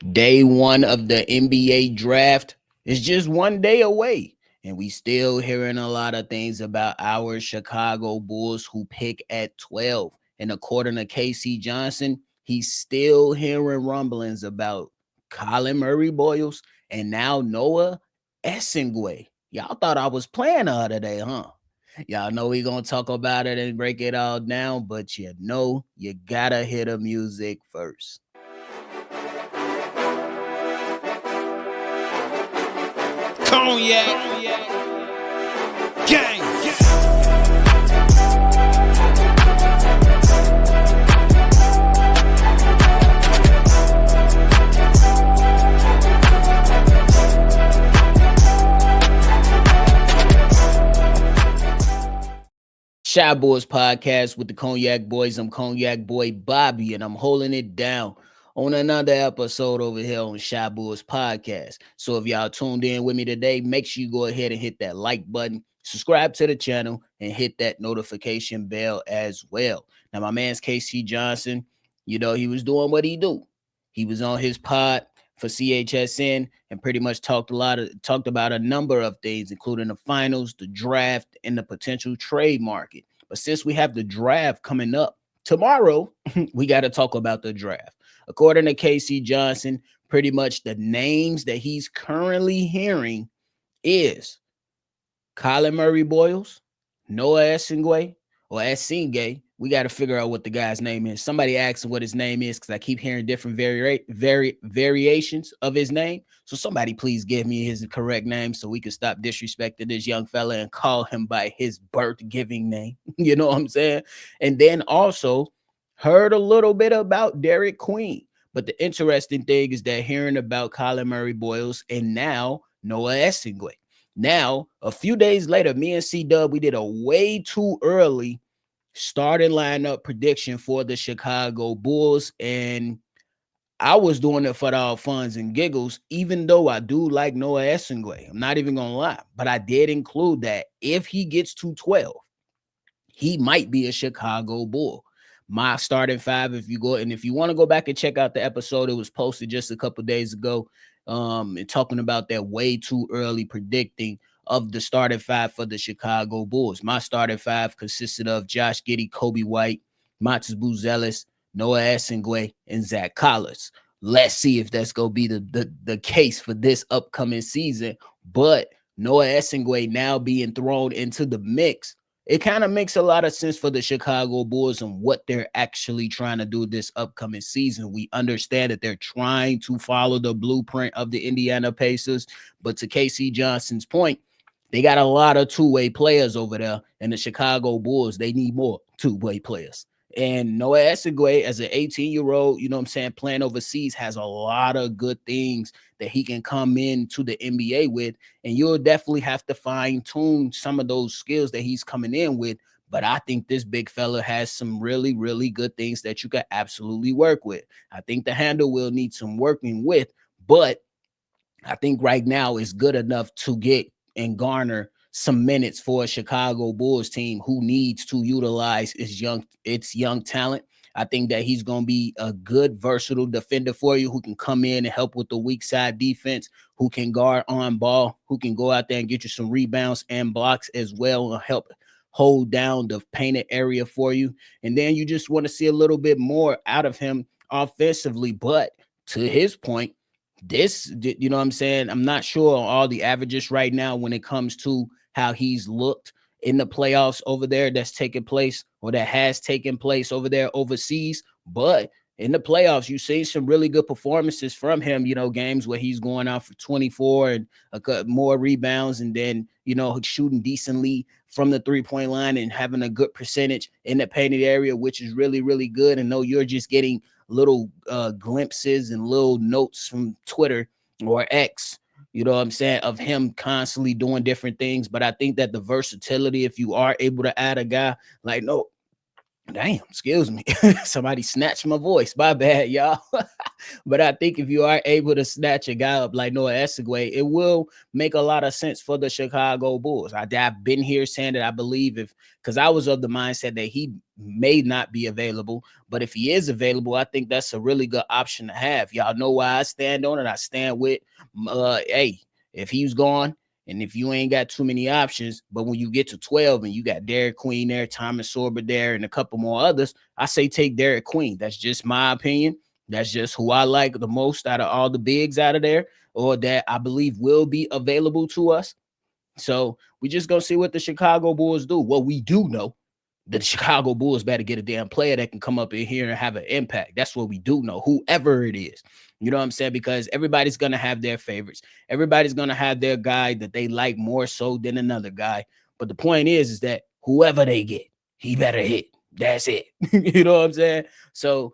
Day one of the NBA draft is just one day away. And we still hearing a lot of things about our Chicago Bulls who pick at 12. And according to KC Johnson, he's still hearing rumblings about Collin Murray-Boyles and now Noa Essengue. Y'all thought I was playing the other day, huh? Y'all know we gonna talk about it and break it all down, but you know you gotta hear the music first. Cognac, gang. Shy Boys podcast with the Cognac Boys. I'm Cognac Boy Bobby, and I'm holding it down on another episode over here on Shy Boys podcast. So if y'all tuned in with me today, make sure you go ahead and hit that like button, subscribe to the channel, and hit that notification bell as well. Now, my man's KC Johnson, he was doing what he do. He was on his pod for CHSN and pretty much talked about a number of things, including the finals, the draft, and the potential trade market. But since we have the draft coming up tomorrow, we got to talk about the draft. According to KC Johnson, pretty much the names that he's currently hearing is Collin Murray-Boyles, Noa Essengue, or Essengue. We got to figure out what the guy's name is. Somebody asked him what his name is because I keep hearing different variations of his name. So somebody please give me his correct name so we can stop disrespecting this young fella and call him by his birth-giving name. You know what I'm saying? And then also heard a little bit about Derek Queen. But the interesting thing is that hearing about Collin Murray-Boyles and now Noa Essengue. Now, a few days later, me and C-Dub, we did a way too early starting lineup prediction for the Chicago Bulls, and I was doing it for all funs and giggles, even though I do like Noa Essengue. I'm not even going to lie, but I did include that if he gets to 12, he might be a Chicago Bull. My starting five, if you want to go back and check out the episode, it was posted just a couple days ago, and talking about that way too early predicting of the starting five for the Chicago Bulls. My starting five consisted of Josh Giddey, Kobe White, Matas Buzelis, Noa Essengue, and Zach Collins. Let's see if that's going to be the case for this upcoming season. But Noa Essengue now being thrown into the mix, it kind of makes a lot of sense for the Chicago Bulls and what they're actually trying to do this upcoming season. We understand that they're trying to follow the blueprint of the Indiana Pacers, but to KC Johnson's point, they got a lot of two-way players over there, and the Chicago Bulls, they need more two-way players. And Noa Essengue, as an 18-year-old, playing overseas, has a lot of good things that he can come into the NBA with. And you'll definitely have to fine-tune some of those skills that he's coming in with. But I think this big fella has some really, really good things that you can absolutely work with. I think the handle will need some working with, but I think right now is good enough to get and garner some minutes for a Chicago Bulls team who needs to utilize its young talent. I think that he's going to be a good, versatile defender for you who can come in and help with the weak side defense, who can guard on ball, who can go out there and get you some rebounds and blocks as well and help hold down the painted area for you. And then you just want to see a little bit more out of him offensively. But to his point, I'm not sure on all the averages right now when it comes to how he's looked in the playoffs over there that has taken place over there overseas. But in the playoffs, you see some really good performances from him, games where he's going out for 24 and more rebounds and then, shooting decently from the three-point line and having a good percentage in the painted area, which is really, really good. And no, you're just getting little glimpses and little notes from Twitter or X, of him constantly doing different things. But I think that the versatility, if you are able to add a guy like Damn, excuse me. Somebody snatched my voice. My bad, y'all. But I think if you are able to snatch a guy up like Noa Essengue, it will make a lot of sense for the Chicago Bulls. I've been here saying that I believe because I was of the mindset that he may not be available, but if he is available, I think that's a really good option to have. Y'all know why I stand on it. I stand with, hey, if he's gone, and if you ain't got too many options, but when you get to 12 and you got Derek Queen there, Thomas Sorber there, and a couple more others, I say take Derek Queen. That's just my opinion. That's just who I like the most out of all the bigs out of there, or that I believe will be available to us. So we just gonna see what the Chicago Bulls do. What we do know, the Chicago Bulls better get a damn player that can come up in here and have an impact. That's what we do know, whoever it is. You know what I'm saying? Because everybody's gonna have their favorites. Everybody's gonna have their guy that they like more so than another guy. But the point is that whoever they get, he better hit. That's it. You know what I'm saying? So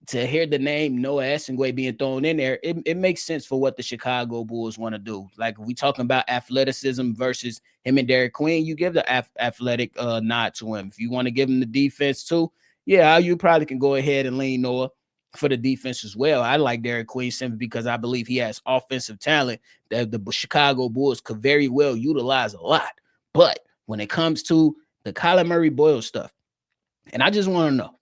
to hear the name Noa Essengue being thrown in there, it makes sense for what the Chicago Bulls want to do. Like if we talking about athleticism versus him and Derek Queen, you give the athletic nod to him. If you want to give him the defense too, yeah, you probably can go ahead and lean Noah for the defense as well. I like Derek Queen simply because I believe he has offensive talent that the Chicago Bulls could very well utilize a lot. But when it comes to the Collin Murray-Boyles stuff, and I just want to know,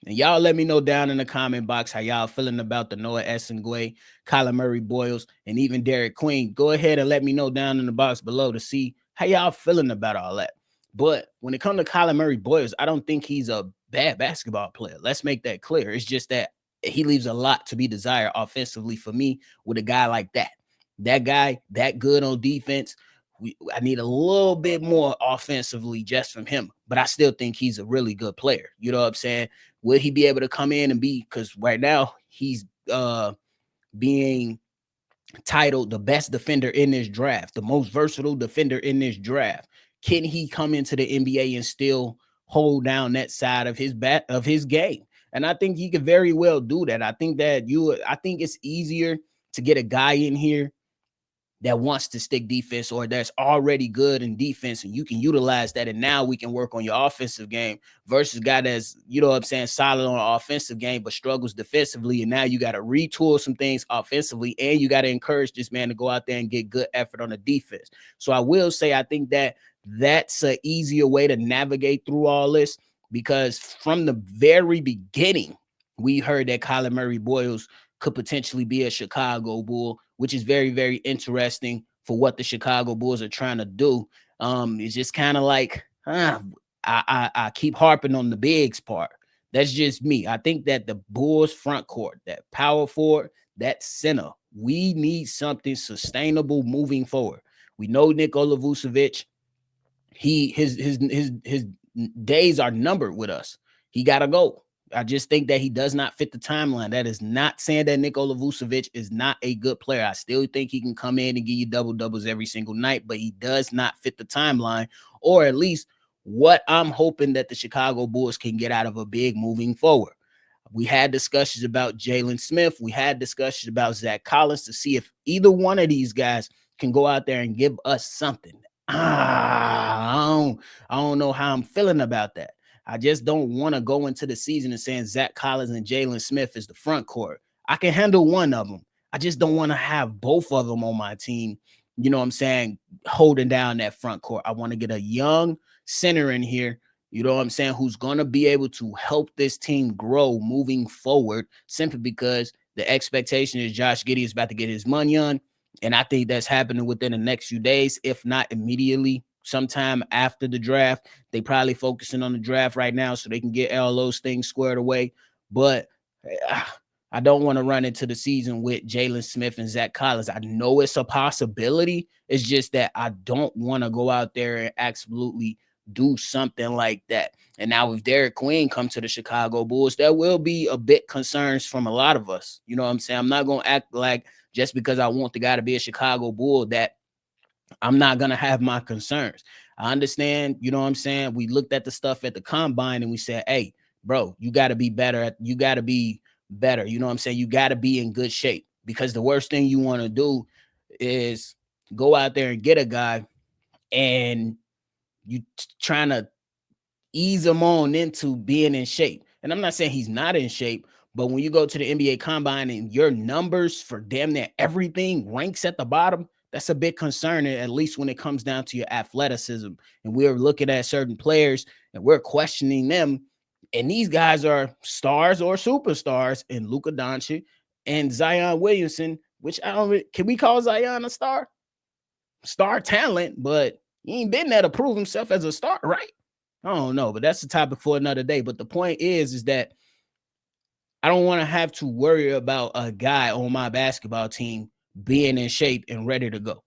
and y'all let me know down in the comment box how y'all feeling about the Noa Essengue, Collin Murray-Boyles, and even Derek Queen. Go ahead and let me know down in the box below to see how y'all feeling about all that. But when it comes to Collin Murray-Boyles, I don't think he's a bad basketball player. Let's make that clear. It's just that he leaves a lot to be desired offensively for me with a guy like that. That guy, that good on defense. I need a little bit more offensively just from him, but I still think he's a really good player. You know what I'm saying? Will he be able to come in and be, because right now he's being titled the best defender in this draft, the most versatile defender in this draft. Can he come into the NBA and still hold down that side of his game? And I think he could very well do that. I think it's easier to get a guy in here that wants to stick defense or that's already good in defense and you can utilize that, and now we can work on your offensive game versus guy that's, you know what I'm saying, solid on the offensive game but struggles defensively, and now you got to retool some things offensively and you got to encourage this man to go out there and get good effort on the defense. So I will say I think that that's an easier way to navigate through all this, because from the very beginning we heard that Collin Murray-Boyles could potentially be a Chicago Bull, which is very, very interesting for what the Chicago Bulls are trying to do. It's just kind of like, I keep harping on the bigs part. That's just me. I think that the Bulls front court, that power forward, that center, we need something sustainable moving forward. We know Nikola Vucevic, his days are numbered with us. He gotta go. I just think that he does not fit the timeline. That is not saying that Nikola Vucevic is not a good player. I still think he can come in and give you double doubles every single night, but he does not fit the timeline, or at least what I'm hoping that the Chicago Bulls can get out of a big moving forward. We had discussions about Jalen Smith. We had discussions about Zach Collins to see if either one of these guys can go out there and give us something. I don't know how I'm feeling about that. I just don't want to go into the season and saying Zach Collins and Jalen Smith is the front court. I can handle one of them. I just don't want to have both of them on my team. You know what I'm saying? Holding down that front court. I want to get a young center in here, you know what I'm saying, who's going to be able to help this team grow moving forward, simply because the expectation is Josh Giddey is about to get his money on. And I think that's happening within the next few days, if not immediately, sometime after the draft. They probably focusing on the draft right now so they can get all those things squared away. But I don't want to run into the season with Jalen Smith and Zach Collins. I know it's a possibility. It's just that I don't want to go out there and absolutely do something like that. And now if Derek Queen come to the Chicago Bulls, there will be a bit concerns from a lot of us. You know what I'm saying? I'm not going to act like just because I want the guy to be a Chicago Bull that I'm not going to have my concerns. I understand, you know what I'm saying? We looked at the stuff at the combine and we said, hey, bro, you got to be better. You got to be better. You know what I'm saying? You got to be in good shape, because the worst thing you want to do is go out there and get a guy and you trying to ease him on into being in shape. And I'm not saying he's not in shape, but when you go to the NBA combine and your numbers for damn near everything ranks at the bottom, that's a bit concerning, at least when it comes down to your athleticism. And we're looking at certain players and we're questioning them. And these guys are stars or superstars in Luka Doncic and Zion Williamson, which I don't can we call Zion a star? Star talent, but he ain't been there to prove himself as a star, right? I don't know, but that's the topic for another day. But the point is that I don't want to have to worry about a guy on my basketball team being in shape and ready to go,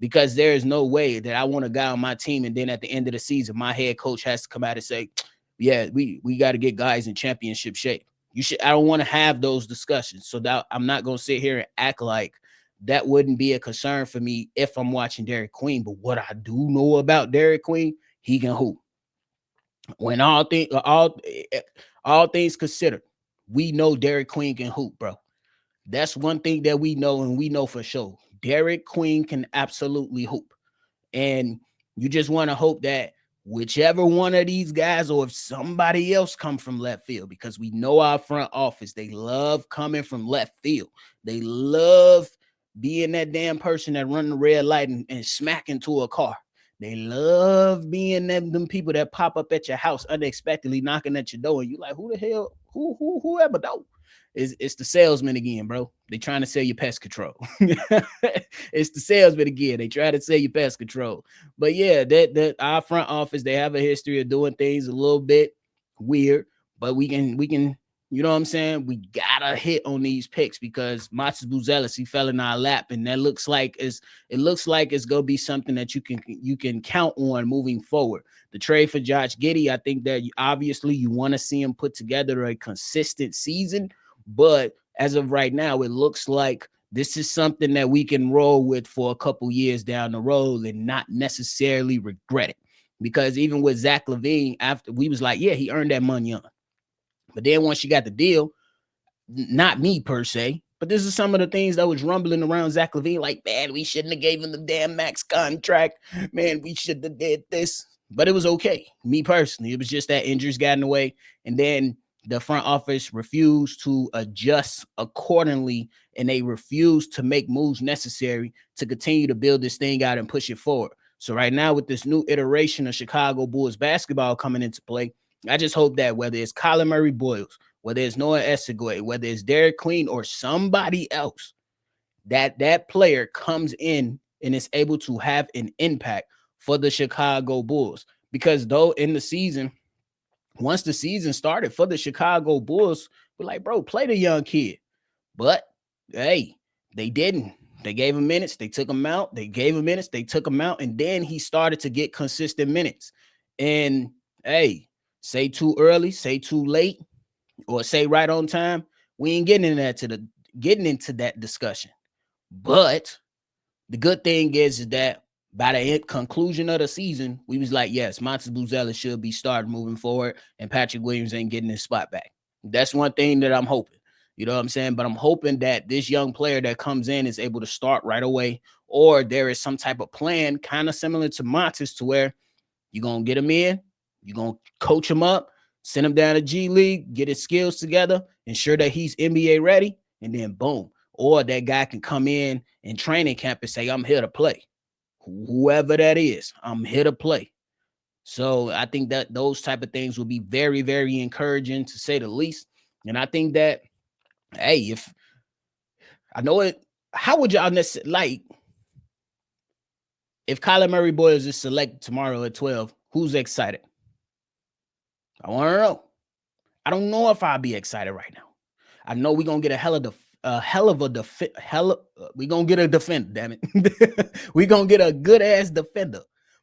because there is no way that I want a guy on my team and then at the end of the season, my head coach has to come out and say, yeah, we got to get guys in championship shape. I don't want to have those discussions. So that I'm not going to sit here and act like that wouldn't be a concern for me if I'm watching Derek Queen. But what I do know about Derek Queen, he can hoop. When all things considered, we know Derek Queen can hoop, bro. That's one thing that we know, and we know for sure. Derek Queen can absolutely hoop. And you just want to hope that whichever one of these guys, or if somebody else come from left field, because we know our front office, they love coming from left field. They love being that damn person that run the red light and smack into a car. They love being them people that pop up at your house unexpectedly, knocking at your door, and you like, who the hell, whoever though? It's the salesman again, bro. They trying to sell you pest control. It's the salesman again. They try to sell you pest control. But yeah, that our front office, they have a history of doing things a little bit weird, but we can, you know what I'm saying? We gotta hit on these picks because Matas Buzelis, he fell in our lap, and that looks like it's gonna be something that you can count on moving forward. The trade for Josh Giddey, I think that obviously you want to see him put together a consistent season, but as of right now, it looks like this is something that we can roll with for a couple years down the road and not necessarily regret it. Because even with Zach LaVine, after we was like, yeah, he earned that money on. But then once you got the deal, not me per se, but this is some of the things that was rumbling around Zach LaVine, like, man, we shouldn't have gave him the damn max contract. Man, we should have did this. But it was okay. Me personally, it was just that injuries got in the way. And then the front office refused to adjust accordingly, and they refused to make moves necessary to continue to build this thing out and push it forward. So right now, with this new iteration of Chicago Bulls basketball coming into play, I just hope that whether it's Collin Murray-Boyles, whether it's Noa Essengue, whether it's Derek Queen or somebody else, that player comes in and is able to have an impact for the Chicago Bulls. Because though in the season, once the season started for the Chicago Bulls, we're like, bro, play the young kid. But hey, they didn't. They gave him minutes. They took him out. They gave him minutes. They took him out. And then he started to get consistent minutes. And hey, say too early, say too late, or say right on time, we ain't getting into that discussion. But the good thing is that by the conclusion of the season, we was like, yes, Matas Buzelis should be starting moving forward, and Patrick Williams ain't getting his spot back. That's one thing that I'm hoping. You know what I'm saying? But I'm hoping that this young player that comes in is able to start right away, or there is some type of plan kind of similar to Matas, to where you're going to get him in, you're going to coach him up, send him down to G League, get his skills together, ensure that he's NBA ready, and then boom. Or that guy can come in training camp and say, I'm here to play. Whoever that is, I'm here to play. So I think that those type of things will be very, very encouraging, to say the least. And I think that, hey, if I know it, how would y'all necessarily, like, if Collin Murray-Boyles is selected tomorrow at 12, who's excited? I want to know. I don't know if I'll be excited right now. I know we're gonna get we gonna get a defender, damn it. We're gonna get a good ass defender.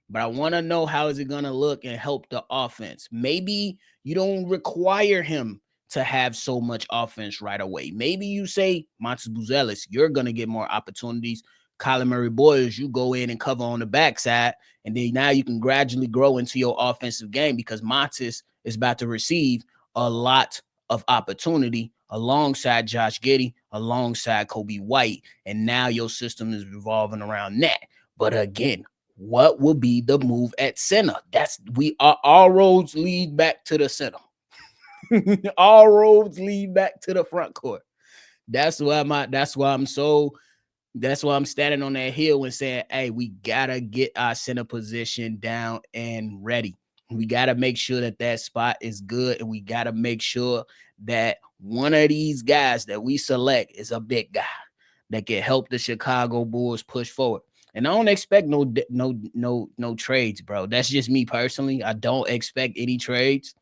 But I want to know, how is it gonna look and help the offense? Maybe you don't require him to have so much offense right away. Maybe you say, Matas Buzelis, you're gonna get more opportunities. Collin Murray-Boyles, you go in and cover on the backside, and then now you can gradually grow into your offensive game, because Matas is about to receive a lot of opportunity alongside Josh Giddey, alongside Kobe White, and now your system is revolving around that. But again, what will be the move at center? All roads lead back to the center. All roads lead back to the front court. That's why I'm standing on that hill and saying, hey, we gotta get our center position down and ready. We gotta make sure that spot is good, and we gotta make sure that one of these guys that we select is a big guy that can help the Chicago Bulls push forward. And I don't expect no trades, bro. That's just me personally. I don't expect any trades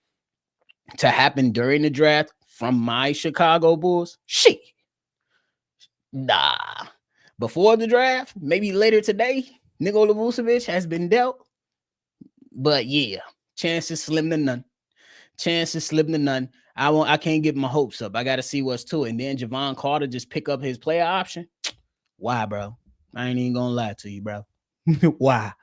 to happen during the draft from my Chicago Bulls. Shit. Nah. Before the draft, maybe later today, Nikola Vucevic has been dealt. But yeah, chances slim to none. Chances slim to none. I can't get my hopes up. I got to see what's to it. And then Javon Carter just pick up his player option. Why, bro? I ain't even gonna lie to you, bro. Why?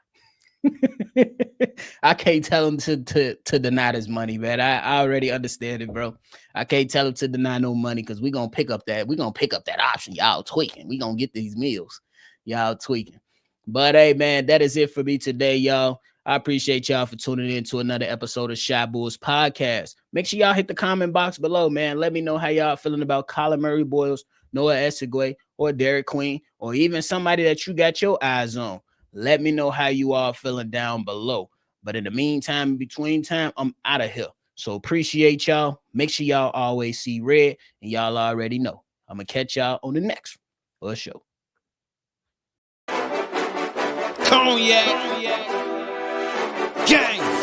I can't tell him to deny his money, man. I already understand it, bro. I can't tell him to deny no money because we're gonna pick up that option. Y'all tweaking. We gonna get these meals. Y'all tweaking. But hey, man, that is it for me today, y'all. I appreciate y'all for tuning in to another episode of Shy Bulls Podcast. Make sure y'all hit the comment box below, man. Let me know how y'all feeling about Collin Murray-Boyles, Noa Essengue, or Derek Queen, or even somebody that you got your eyes on. Let me know how you all feeling down below. But in the meantime, in between time, I'm out of here. So appreciate y'all. Make sure y'all always see red, and y'all already know. I'm going to catch y'all on the next one. For sure. Cognac. Gang.